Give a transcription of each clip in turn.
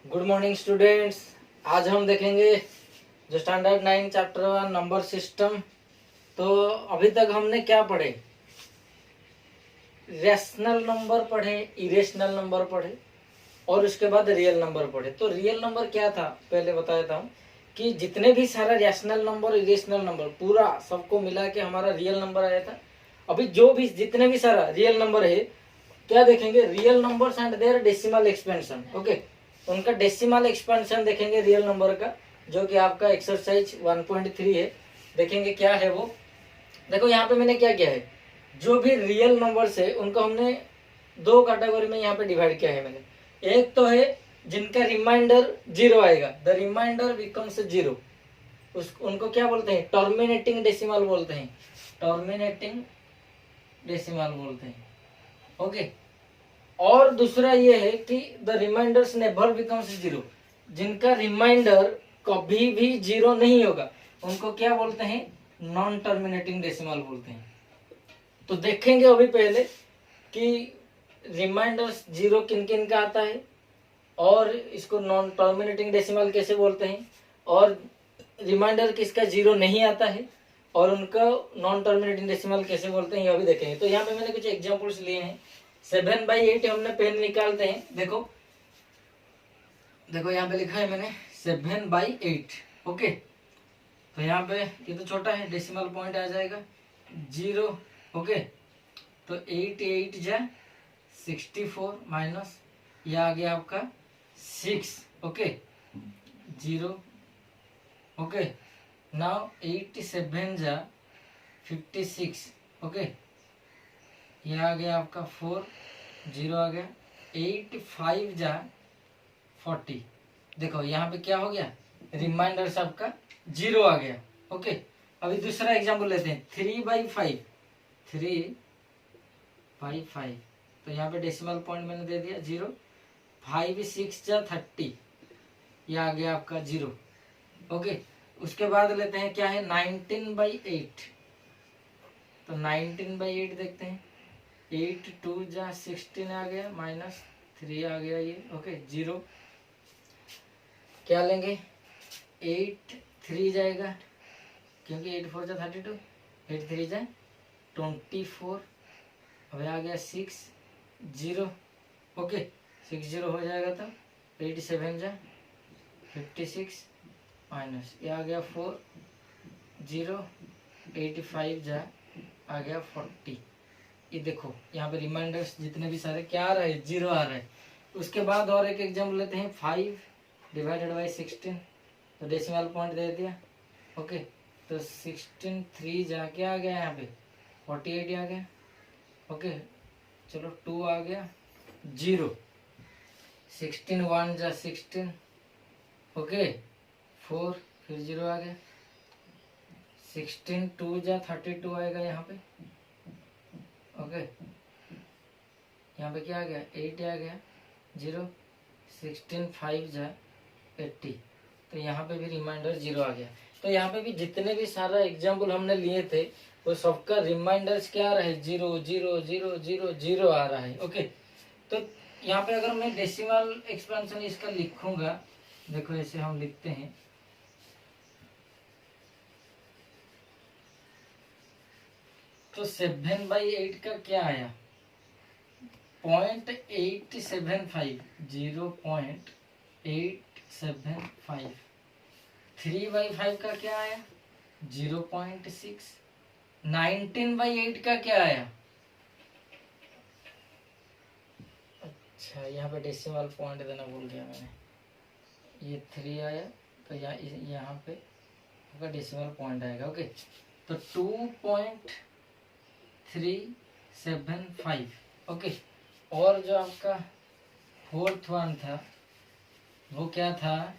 Good morning students. आज हम देखेंगे जो स्टैंडर्ड 9 चैप्टर 1 नंबर सिस्टम। तो अभी तक हमने क्या पढ़े? रैशनल नंबर पढ़े, इरेशनल नंबर पढ़े और उसके बाद रियल नंबर पढ़े। तो रियल नंबर क्या था पहले बताया था कि जितने भी सारा रैशनल नंबर, इरेशनल नंबर पूरा सबको मिला के हमारा रियल नंबर आया था। अभी जो भी जितने भी सारा रियल नंबर है क्या देखेंगे? Real numbers and their decimal expansion. Okay, उनका डेसिमल एक्सपेंशन देखेंगे रियल नंबर का, जो कि आपका एक्सरसाइज 1.3 है। देखेंगे क्या है वो। देखो यहाँ पे मैंने क्या किया है, जो भी रियल नंबर्स है उनको हमने दो कैटेगरी में यहाँ पे डिवाइड किया है मैंने। एक तो है जिनका रिमाइंडर जीरो आएगा, द रिमाइंडर बिकम्स जीरो, उनको क्या बोलते हैं? टर्मिनेटिंग डेसिमल बोलते हैं। टर्मिनेटिंग डेसिमल बोलते हैं। ओके, और दूसरा ये है कि the remainders never becomes zero, जिनका रिमाइंडर कभी भी जीरो नहीं होगा, उनको क्या बोलते हैं? नॉन टर्मिनेटिंग डेसिमल बोलते हैं। तो देखेंगे अभी पहले कि रिमाइंडर्स जीरो किन किन का आता है और इसको नॉन टर्मिनेटिंग डेसिमल कैसे बोलते हैं, और रिमाइंडर किसका जीरो नहीं आता है और उनका नॉन टर्मिनेटिंग डेसिमल कैसे बोलते हैं, ये अभी देखेंगे। तो यहाँ पे मैंने कुछ एग्जांपल्स लिए हैं। 7/8 हमने पेन निकालते हैं। देखो देखो यहाँ पे लिखा है मैंने 7/8। ओके, तो यहाँ पे ये तो छोटा है, डेसिमल पॉइंट आ जाएगा 0। ओके, तो 8 जा 64 माइनस ये आ गया आपका 6। ओके, 0। ओके, नाउ 8 जा 56। ओके, ये आ गया आपका 4, 0 आ गया। 8 जा 40। देखो यहाँ पे क्या हो गया? रिमाइंडर सबका जीरो आ गया। ओके, अभी दूसरा एग्जाम्पल लेते हैं। 3/5। 3/5, तो यहाँ पे डेसिमल पॉइंट मैंने दे दिया 0। 5 6 जा 30, ये आ गया आपका 0। ओके, उसके बाद लेते हैं क्या है? 19/8। तो 19/8 देखते हैं। 8 2 जा 16 आ गया, माइनस 3 आ गया ये। ओके, 0। क्या लेंगे? 8 3 जाएगा, क्योंकि 8 4 जा 32, 8 3 जा 24। अब आ गया 6 0। ओके, 6 0 हो जाएगा। तो 8 7 जा 56 माइनस ये आ गया 4 0। 8 5 जा आ गया 40। ये देखो यहाँ पे रिमाइंडर्स जितने भी सारे क्या आ रहा है? जीरो आ रहा है। उसके बाद और एक एग्जाम्पल लेते हैं। 5/16, तो डेसिमल पॉइंट दे दिया। ओके, तो 16 3 जा क्या आ गया? यहाँ पे 48 आ गया। ओके, चलो 2 आ गया 0। 16 1 जा 16। ओके, 4 फिर 0 आ गया। 16 2 जा 32 आएगा यहाँ पे। ओके, यहाँ पे क्या आ गया? 8 आ गया 0। 16 5 जा 80, तो यहाँ पे भी रिमाइंडर 0 आ गया। तो यहाँ पे भी जितने भी सारा एग्जाम्पल हमने लिए थे वो सबका रिमाइंडर्स क्या आ रहा है? 0 0 0 0 0 आ रहा है। ओके, तो यहाँ पे अगर मैं डेसिमल एक्सपेंशन इसका लिखूंगा, देखो ऐसे हम लिखते हैं। तो 7/8 का क्या आया? 0.875, 0.875। 3/5 का क्या आया? 0.6। 19/8 का क्या आया? अच्छा, यहाँ पे डेसिमल पॉइंट देना भूल गया मैंने। ये 3 आया, तो यहाँ पे आपका डेसिमल पॉइंट आएगा। ओके, तो 2.375। ओके, और जो आपका 4th वन था वो क्या था?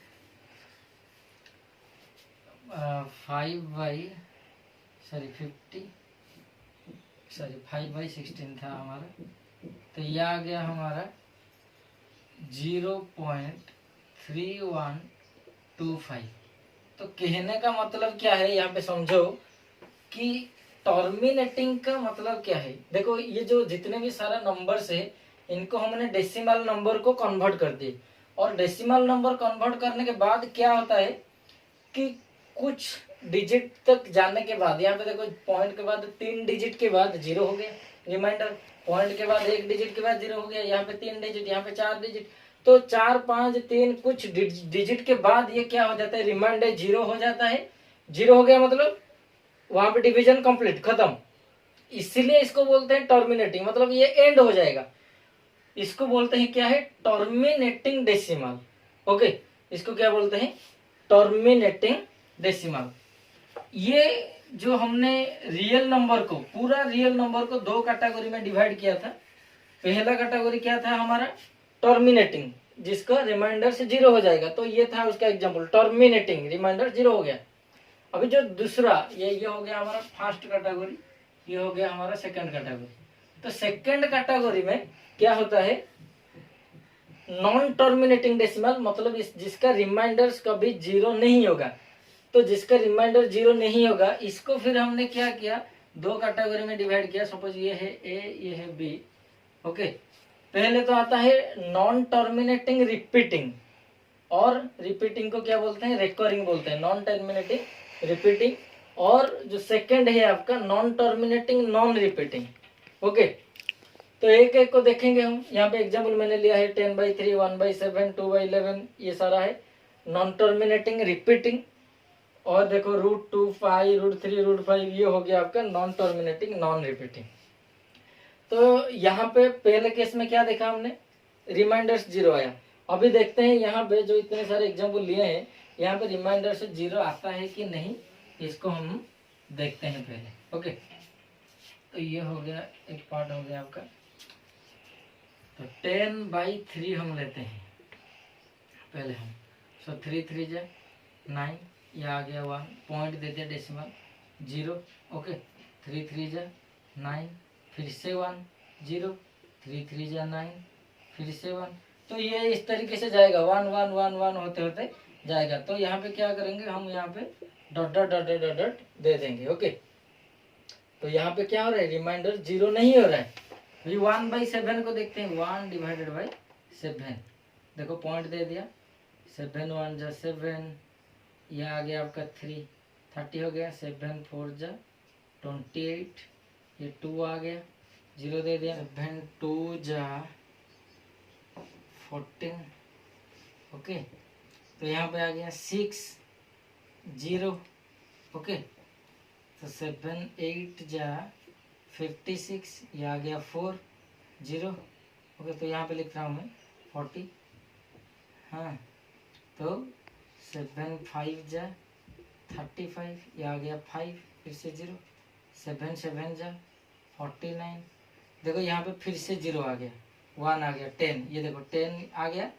5/16 था हमारा। तो ये आ गया हमारा 0.3125। तो कहने का मतलब क्या है यहाँ पे समझो कि टर्मिनेटिंग का मतलब क्या है। देखो ये जो जितने भी सारा नंबर्स है इनको हमने डेसिमल नंबर को कन्वर्ट कर दिए और डेसिमल नंबर कन्वर्ट करने के बाद क्या होता है कि कुछ डिजिट तक जाने के बाद, यहाँ पे देखो पॉइंट के बाद 3 डिजिट के बाद 0 हो गया रिमाइंडर, पॉइंट के बाद 1 डिजिट के बाद 0 हो गया, यहाँ पे 3 डिजिट, यहाँ पे 4 डिजिट, तो 4 5 3 कुछ डिजिट के बाद ये क्या हो जाता है, रिमाइंडर 0 हो जाता है। 0 हो गया मतलब वहां पे डिवीजन कंप्लीट, खत्म। इसीलिए इसको बोलते हैं टर्मिनेटिंग, मतलब ये एंड हो जाएगा। इसको बोलते हैं क्या है, टर्मिनेटिंग डेसिमल। ओके, इसको क्या बोलते हैं, टर्मिनेटिंग डेसिमल। ये जो हमने रियल नंबर को, पूरा रियल नंबर को 2 कैटेगरी में डिवाइड किया था। पहला कैटेगरी क्या था हमारा, टर्मिनेटिंग, जिसका रिमाइंडर से 0 हो जाएगा, तो ये था उसका एग्जांपल, टर्मिनेटिंग, रिमाइंडर 0 हो गया। अभी जो दूसरा ये हो गया हमारा फर्स्ट कैटेगरी, ये हो गया हमारा सेकंड कैटेगरी। तो सेकंड कैटेगरी में क्या होता है, नॉन टर्मिनेटिंग डेसिमल, मतलब जिसका रिमाइंडर्स कभी 0 नहीं होगा। तो जिसका रिमाइंडर 0 नहीं होगा, इसको फिर हमने क्या किया, 2 कैटेगरी में डिवाइड किया। सपोज ये है ए, ये है बी। ओके, पहले तो आता है नॉन टर्मिनेटिंग रिपीटिंग, और रिपीटिंग को क्या बोलते हैं, रिकरिंग बोलते हैं, नॉन टर्मिनेटिंग रिपीटिंग। और जो सेकंड है आपका non terminating non repeating. Okay, तो एक एक को देखेंगे हम। यहाँ पे एग्जाम्पल मैंने लिया है 10/3, 1/7, 2/11, ये सारा है नॉन टर्मिनेटिंग रिपीटिंग। और देखो √2, 5, √3, √5, ये हो गया आपका नॉन टर्मिनेटिंग नॉन रिपीटिंग। तो यहाँ पे पहले केस में क्या देखा हमने, रिमाइंडर्स 0 आया। अभी देखते हैं यहाँ पे जो इतने सारे एग्जाम्पल लिए हैं, यहाँ पे रिमाइंडर से 0 आता है कि नहीं, इसको हम देखते हैं पहले। ओके, तो ये हो गया, एक पार्ट हो गया आपका। तो 10/3 हम लेते हैं पहले हम। सो 3 3 जा 9, ये आ गया 1, पॉइंट दे दिया डेसिमल 0। ओके, 3 3 जा 9, फिर से 1 0, 3 3 जा 9, फिर से 1। तो ये इस तरीके से जाएगा, 1 1 1 1 होते होते जाएगा। तो यहाँ पे क्या करेंगे हम, यहाँ पे dot dot dot dot dot दे देंगे। ओके, तो यहाँ पे क्या हो रहा है, रिमाइंडर 0 नहीं हो रहा है। अभी 1/7 को देखते हैं, 1/7। देखो पॉइंट दे दिया, 7 1 जा 7, यह आ गया आपका 3 30 हो गया, 7 4 जा 28, ये 2 आ गया, 0 दे दिया, 7 2 जा 14। ओके, तो यहाँ पे आ गया 6 0। ओके, तो 7 8 जा 56, ये आ गया 4 0। ओके, तो यहाँ पे लिख रहा हूँ मैं 40। हाँ, तो 7 5 जा 35, ये आ गया 5, फिर से 0, 7 7 जा 49। देखो यहाँ पे फिर से 0 आ गया, 1 आ गया, 10, ये देखो 10 आ गया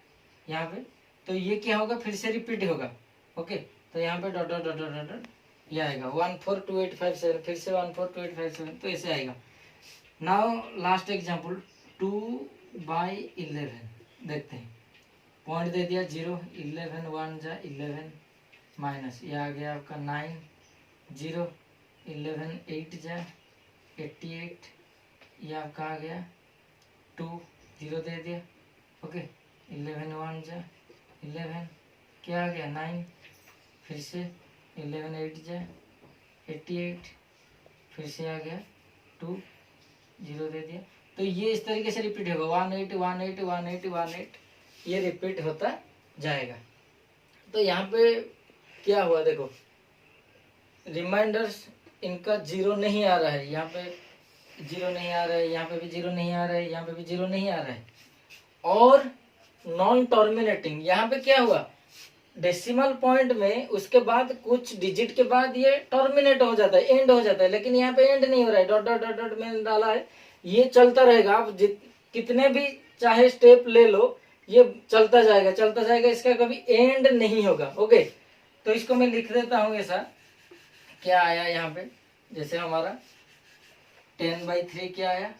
यहाँ पे। तो ये क्या होगा, फिर से रिपीट होगा। ओके, तो यहाँ पे dot dot dot dot dot ये आएगा 1 4 2 8 5 7, फिर से 1 4 2 8 5 7, तो ऐसे आएगा। नाउ लास्ट एग्जाम्पल 2/11 देखते हैं। पॉइंट दे दिया 0, 11 1 जा 11 माइनस, ये आ गया आपका 9 0, 11 8 जा 88, ये आपका आ गया 2 0 दे दिया। ओके, 11 1 जा 11, क्या आ गया 9, फिर से 11 8 जा 88, फिर से आ गया 2 0 दे दिया। तो ये इस तरीके से रिपीट होगा, 18 18 18 18, ये रिपीट होता जाएगा। तो यहाँ पे क्या हुआ, देखो रिमाइंडर्स इनका 0 नहीं आ रहा है, यहाँ पे 0 नहीं आ रहा है, यहाँ पे भी 0 नहीं आ रहा है, यहाँ पे भी 0 नहीं आ रहा है। और नॉन टर्मिनेटिंग, यहाँ पे क्या हुआ, डेसिमल पॉइंट में उसके बाद कुछ डिजिट के बाद ये टर्मिनेट हो जाता है, एंड हो जाता है, लेकिन यहाँ पे एंड नहीं हो रहा है, डॉट डॉट डॉट डॉट मैंने डाला है, ये चलता रहेगा। आप कितने भी चाहे स्टेप ले लो, ये चलता जाएगा चलता जाएगा, इसका कभी एंड नहीं होगा। ओके, तो इसको मैं लिख देता हूँ ऐसा, क्या आया यहाँ पे, जैसे हमारा 10/3 क्या आया,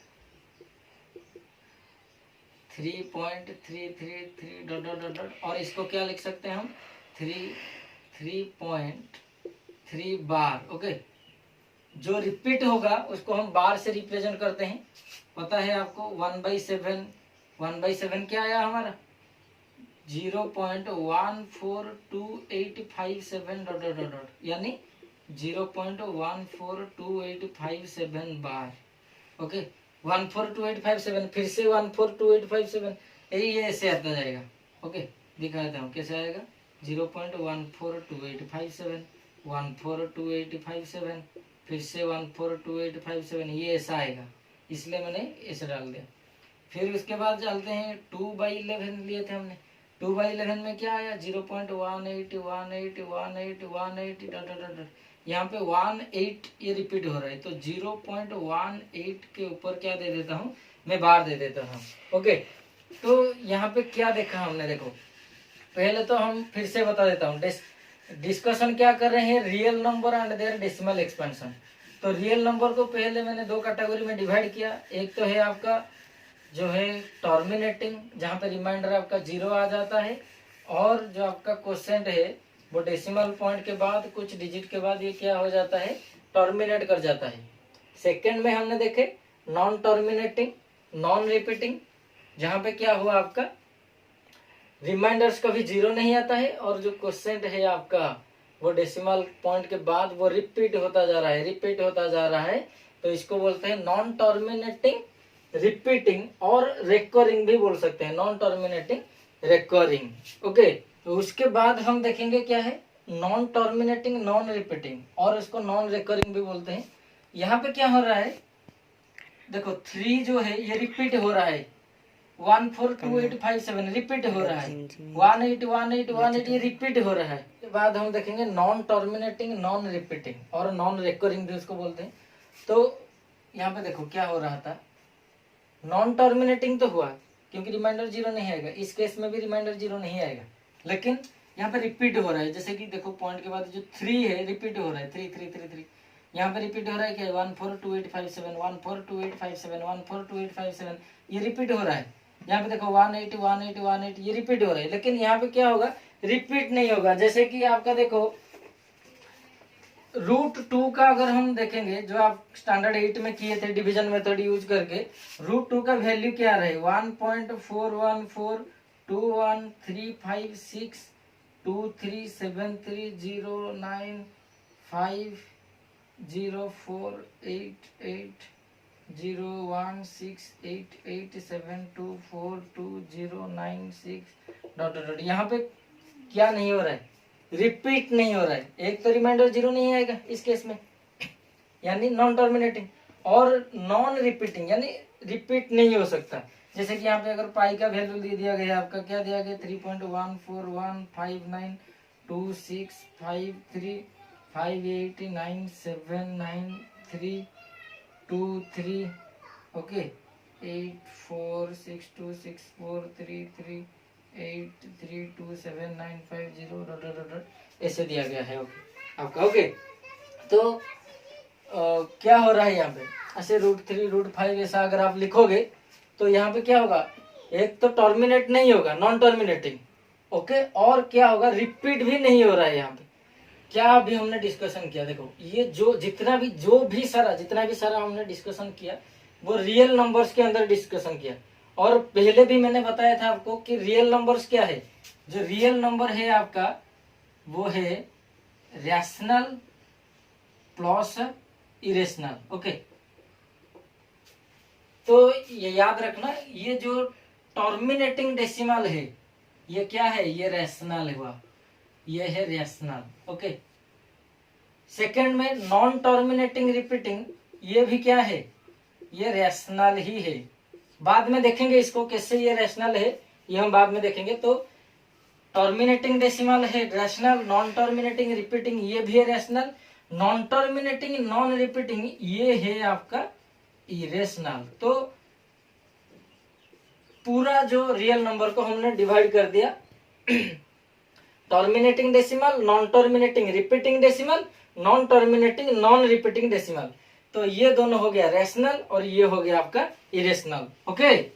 3.333 डॉट डॉट डॉट, और इसको क्या लिख सकते हैं हम, 3.3 बार। ओके, जो रिपीट होगा उसको हम बार से रिप्रेजेंट करते हैं, पता है आपको। 1/7 क्या आया हमारा, 0.14287 डॉट डॉट डॉट डॉट, यानी 0.14287 बार। ओके, 14287, फिर से 14287, यही ऐसे आता जाएगा। ओके, दिखा देता हूँ कैसे आएगा। 0.14287, 14287, फिर से 14287, ये ऐसा आएगा, इसलिए मैंने ऐसे डाल दिया। फिर उसके बाद चलते हैं 2/11 लिए थे हमने। 2/11 में क्या आया, 0.18181818 डॉट डॉट डॉट, यहाँ पे 18 ये रिपीट हो रहा है, तो 0.18 के ऊपर क्या दे देता हूँ मैं, बार दे देता हूँ। ओके, तो यहाँ पे क्या देखा हमने, देखो पहले तो हम फिर से बता देता हूँ, डिस्कशन क्या कर रहे हैं, real number and their decimal expansion. तो रियल नंबर को पहले मैंने दो कैटेगरी में डिवाइड किया। एक तो है आपका जो है टर्मिनेटिंग, जहाँ पे रिमाइंडर आपका 0 आ जाता है, और जो आपका क्वोशिएंट है वो डेसिमल पॉइंट के बाद कुछ डिजिट के बाद ये क्या हो जाता है, टर्मिनेट कर जाता है। सेकंड में हमने देखे नॉन टर्मिनेटिंग, नॉन रिपीटिंग, जहाँ पे क्या हुआ आपका रिमाइंडर्स कभी 0 नहीं आता है, और जो क्वोशिएंट है आपका वो डेसिमल पॉइंट के बाद वो रिपीट होता जा रहा है, रिपीट होता जा रहा है। तो इसको बोलते हैं नॉन टर्मिनेटिंग रिपीटिंग, और रिकरिंग भी बोल सकते हैं, नॉन टर्मिनेटिंग रिकरिंग। ओके, तो उसके बाद हम देखेंगे क्या है, नॉन टर्मिनेटिंग नॉन रिपीटिंग, और इसको नॉन रिकरिंग भी बोलते हैं। यहाँ पे क्या हो रहा है, देखो 3 जो है ये रिपीट हो रहा है, 14287 रिपीट हो रहा है, 181818 ये रिपीट हो रहा है। उसके बाद हम देखेंगे नॉन टर्मिनेटिंग नॉन रिपीटिंग, और नॉन रिकरिंग भी उसको बोलते हैं। तो यहाँ पे देखो क्या हो रहा था, नॉन टर्मिनेटिंग तो हुआ क्योंकि रिमाइंडर 0 नहीं आएगा, इस केस में भी रिमाइंडर 0 नहीं आएगा, लेकिन यहाँ पे रिपीट हो रहा है। जैसे कि देखो पॉइंट के बाद जो 3 है रिपीट हो रहा है, 3 यहाँ पे रिपीट हो रहा है क्या, 14287 14287 14287, ये रिपीट हो रहा है। यहाँ पे देखो 180 ये रिपीट हो रहा है, लेकिन यहाँ पे क्या होगा, रिपीट नहीं होगा। जैसे कि आपका देखो √2 का अगर हम देखेंगे, जो आप स्टैंडर्ड 8 में किए थे डिवीजन मेथड यूज करके, √2 का वैल्यू क्या रहे, 1.414213506093500488016887242096 डॉट डॉट। यहाँ पे क्या नहीं हो रहा है, रिपीट नहीं हो रहा है। एक तो रिमाइंडर 0 नहीं आएगा इस केस में, यानी नॉन टर्मिनेटिंग, और नॉन रिपीटिंग यानी रिपीट नहीं हो सकता। जैसे कि यहाँ पे अगर पाई का वैल्यू दे दिया गया, आपका क्या दिया गया, 3.1415926589799323। ओके, 84626433832795 ऐसे दिया गया है। ओके आपका। ओके, तो क्या हो रहा है यहाँ पे, ऐसे √3 √5 ऐसा अगर आप लिखोगे तो यहाँ पे क्या होगा, एक तो टर्मिनेट नहीं होगा, नॉन टर्मिनेटिंग। ओके, और क्या होगा, रिपीट भी नहीं हो रहा है। यहाँ पे क्या अभी हमने डिस्कशन किया, देखो ये जितना भी सारा हमने डिस्कशन किया वो रियल नंबर्स के अंदर डिस्कशन किया। और पहले भी मैंने बताया था आपको कि रियल नंबर्स क्या है, जो रियल नंबर है आपका वो है रैशनल प्लस इरेशनल। ओके, तो ये याद रखना, ये जो टर्मिनेटिंग डेसिमल है ये क्या है, ये रैशनल हुआ, ये है रैशनल। ओके, सेकंड में नॉन टर्मिनेटिंग रिपीटिंग, ये भी क्या है, ये रैशनल ही है। बाद में देखेंगे इसको कैसे ये रैशनल है, ये हम बाद में देखेंगे। तो टर्मिनेटिंग डेसिमल है रैशनल, नॉन टर्मिनेटिंग रिपीटिंग ये भी है rational, non terminating non repeating ये है आपका इरेशनल। तो पूरा जो रियल नंबर को हमने डिवाइड कर दिया, terminating decimal, non terminating repeating decimal, non terminating non repeating decimal. तो ये दोनों हो गया रैशनल और ये हो गया आपका इरेशनल। ओके।